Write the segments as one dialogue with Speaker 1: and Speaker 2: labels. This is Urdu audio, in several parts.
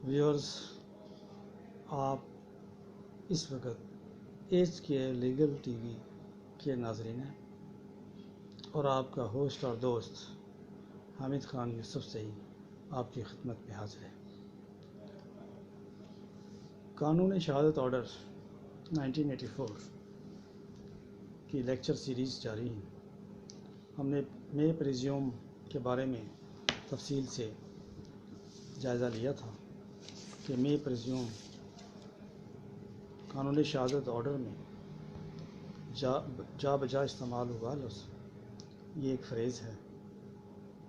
Speaker 1: ویورز، آپ اس وقت ایچ کے لیگل ٹی وی کے ناظرین ہیں اور آپ کا ہوسٹ اور دوست حامد خان یوسف سعید آپ کی خدمت میں حاضر ہے۔ قانون شہادت آرڈر 1984 کی لیکچر سیریز جاری ہے۔ ہم نے میں پریزیوم کے بارے میں تفصیل سے جائزہ لیا تھا کہ میں پریزیوم قانون شہادت آرڈر میں جا بجا استعمال ہوا لفظ، یہ ایک فریز ہے،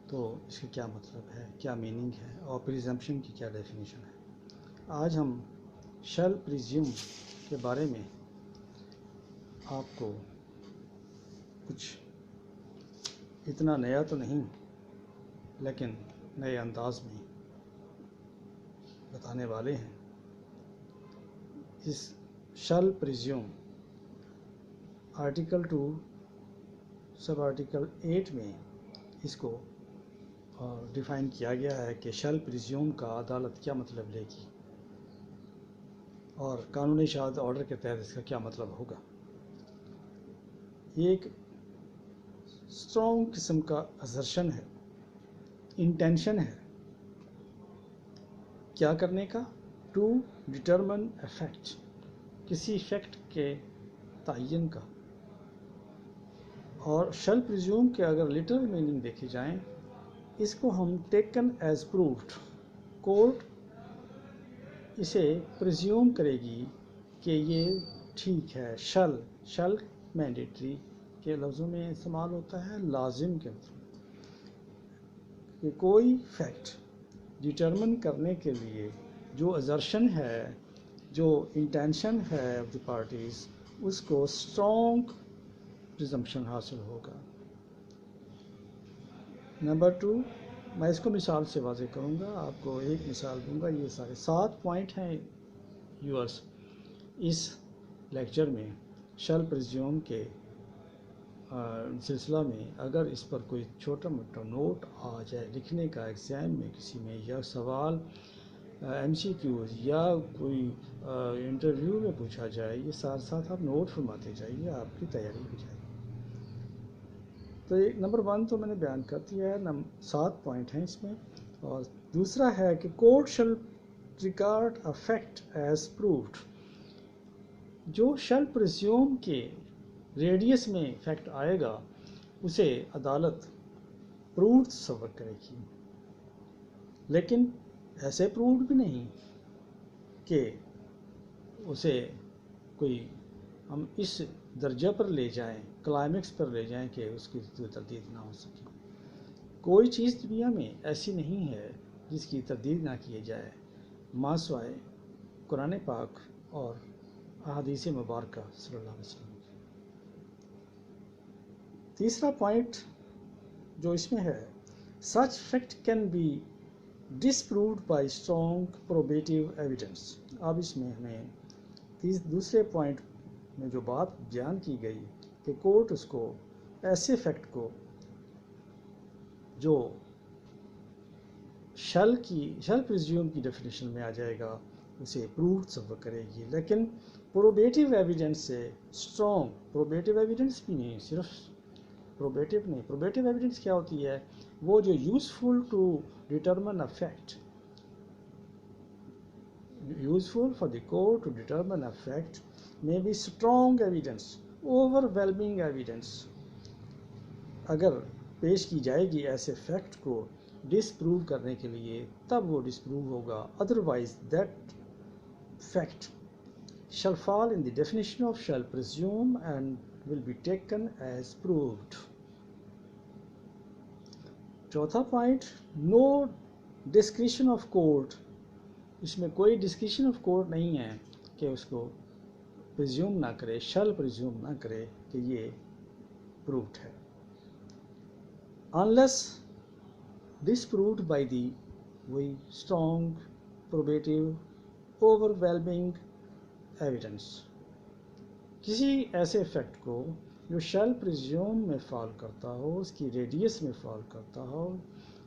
Speaker 1: تو اس کا کیا مطلب ہے، کیا میننگ ہے، اور پریزمپشن کی کیا ڈیفینیشن ہے۔ آج ہم شیل پریزیوم کے بارے میں آپ کو کچھ اتنا نیا تو نہیں لیکن نئے انداز میں بتانے والے ہیں۔ اس shell presume article 2 sub article 8 میں اس کو ڈیفائن کیا گیا ہے کہ شیل پریزیوم کا عدالت کیا مطلب لے گی اور قانونی شہادت آرڈر کے تحت اس کا کیا مطلب ہوگا۔ یہ ایک اسٹرانگ قسم کا assertion ہے، انٹینشن ہے کیا کرنے کا، ٹو ڈٹرمن افیکٹ، کسی افیکٹ کے تعین کا۔ اور شیل پریزیوم کے اگر لٹرل میننگ دیکھے جائیں، اس کو ہم ٹیکن ایز پروفڈ، کورٹ اسے پریزیوم کرے گی کہ یہ ٹھیک ہے۔ شیل مینڈیٹری کے لفظوں میں استعمال ہوتا ہے، لازم کے مطلب کہ کوئی فیکٹ ڈٹرمن کرنے کے لیے جو assertion ہے، جو انٹینشن ہے آف دی پارٹیز، اس کو اسٹرانگ پریزمپشن حاصل ہوگا۔ نمبر 2، میں اس کو مثال سے واضح کروں گا، آپ کو ایک مثال دوں گا۔ یہ سارے 7 پوائنٹ ہیں یورس اس لیکچر میں شیل پریزیوم کے سلسلہ میں۔ اگر اس پر کوئی چھوٹا موٹا نوٹ آ جائے لکھنے کا ایگزام میں کسی میں، یا سوال MCQs یا کوئی انٹرویو میں پوچھا جائے، یہ ساتھ ساتھ آپ نوٹ فرماتے جائیے، آپ کی تیاری ہو جائے۔ تو نمبر 1 تو میں نے بیان کر دیا ہے، 7 پوائنٹ ہیں اس میں۔ اور دوسرا ہے کہ court shall regard a fact as proved, جو شیل پریزیوم کے ریڈیس میں فیکٹ آئے گا اسے عدالت پروفڈ تصور کرے گی، لیکن ایسے پروفڈ بھی نہیں کہ اسے کوئی ہم اس درجہ پر لے جائیں، کلائمیکس پر لے جائیں کہ اس کی تردید نہ ہو سکے۔ کوئی چیز دنیا میں ایسی نہیں ہے جس کی تردید نہ کیے جائے، ماں سوائے قرآن پاک اور احادیث مبارکہ صلی اللہ علیہ وسلم۔ تیسرا پوائنٹ جو اس میں ہے، such fact can be disproved by strong probative evidence. اب اس میں ہمیں دوسرے پوائنٹ میں جو بات بیان کی گئی کہ کورٹ اس کو ایسے فیکٹ کو جو شیل پریزیوم کی ڈیفینیشن میں آ جائے گا اسے پروف تصور کرے گی، لیکن پروبیٹیو ایویڈنس سے اسٹرانگ، پروبیٹیو ایویڈنس بھی نہیں، صرف پروبیٹیو نہیں۔ پروبیٹیو ایویڈنس کیا ہوتی ہے؟ وہ جو useful to determine a fact, useful for the court to determine a fact may be strong evidence, overwhelming evidence۔ اگر پیش کی جائے گی ایسے فیکٹ کو ڈس پروو کرنے کے لیے، تب وہ ڈس پروو ہوگا، otherwise that fact shall fall in the definition of shall presume and will be taken as proved۔ چوتھا point, no discretion of court, اس میں کوئی ڈسکریشن آف کورٹ نہیں ہے کہ اس کو پریزیوم نہ کرے، شیل پریزیوم نہ کرے کہ یہ پروفڈ ہے، unless disproved by the وہی strong probative overwhelming evidence۔ کسی ایسے فیکٹ کو جو شیل پریزیوم میں فال کرتا ہو، اس کی ریڈیس میں فال کرتا ہو،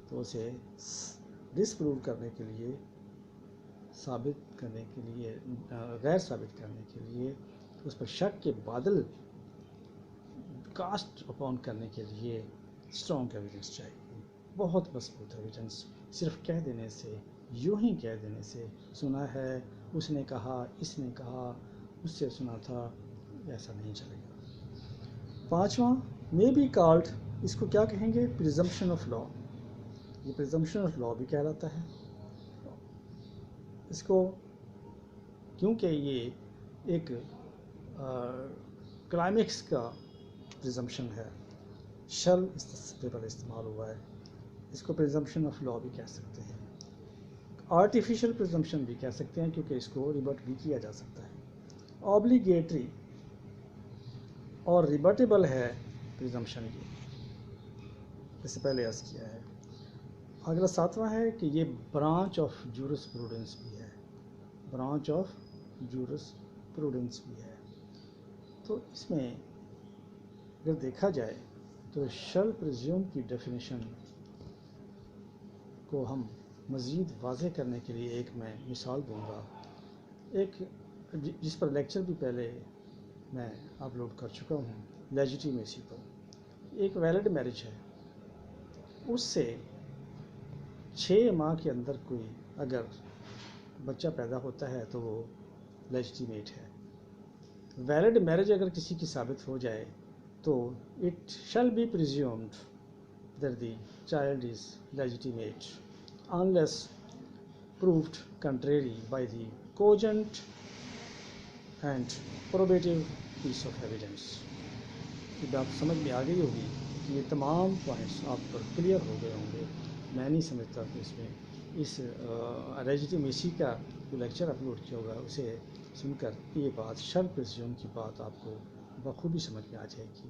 Speaker 1: تو اسے ڈسپروو کرنے کے لیے ثابت کرنے کے لیے غیر ثابت کرنے کے لیے اس پر شک کے بادل کاسٹ اپون کرنے کے لیے اسٹرانگ ایویڈنس چاہیے، بہت مضبوط ایویڈنس۔ صرف کہہ دینے سے، یوں ہی کہہ دینے سے سنا ہے، اس نے کہا، اس نے کہا، اس سے سنا تھا، ایسا نہیں چلے گا۔ پانچواں میں بی کالڈ، اس کو کیا کہیں گے؟ پریزمپشن آف لا۔ یہ پریزمپشن آف لا بھی کہلاتا ہے اس کو، کیونکہ یہ ایک کلائمیکس کا پریزمپشن ہے، شل پر استعمال ہوا ہے، اس کو پریزمپشن آف لا بھی کہہ سکتے ہیں، آرٹیفیشل پریزمپشن بھی کہہ سکتے ہیں، کیونکہ اس کو ریبٹ بھی کیا جا سکتا ہے۔ آبلیگیٹری اور ریبٹیبل ہے پریزمپشن، یہ اس سے پہلے عرض کیا ہے۔ اگلا ساتواں ہے کہ یہ برانچ آف جورس پروڈنس بھی ہے، برانچ آف جورس پروڈنس بھی ہے۔ تو اس میں اگر دیکھا جائے تو شل پریزیوم کی ڈیفینیشن کو ہم مزید واضح کرنے کے لیے ایک میں مثال دوں گا، ایک جس پر لیکچر بھی پہلے میں اپلوڈ کر چکا ہوں، لیجیٹیمیسی پر۔ ایک ویلڈ میرج ہے، اس سے 6 ماہ کے اندر کوئی اگر بچہ پیدا ہوتا ہے تو وہ لیجیٹیمیٹ ہے۔ ویلڈ میرج اگر کسی کی ثابت ہو جائے تو it shall be presumed that the child is legitimate unless proved contrary by the cogent and probative piece of evidence۔ یہ بات سمجھ میں آ گئی ہوگی کہ یہ تمام پوائنٹس آپ پر کلیئر ہو گئے ہوں گے۔ میں نہیں سمجھتا کہ اس میں اس لیجیٹیمیسی کا جو لیکچر اپلوڈ کیا ہوگا اسے سن کر یہ بات شل پریزیوم کی بات آپ کو بخوبی سمجھ میں آ جائے گی۔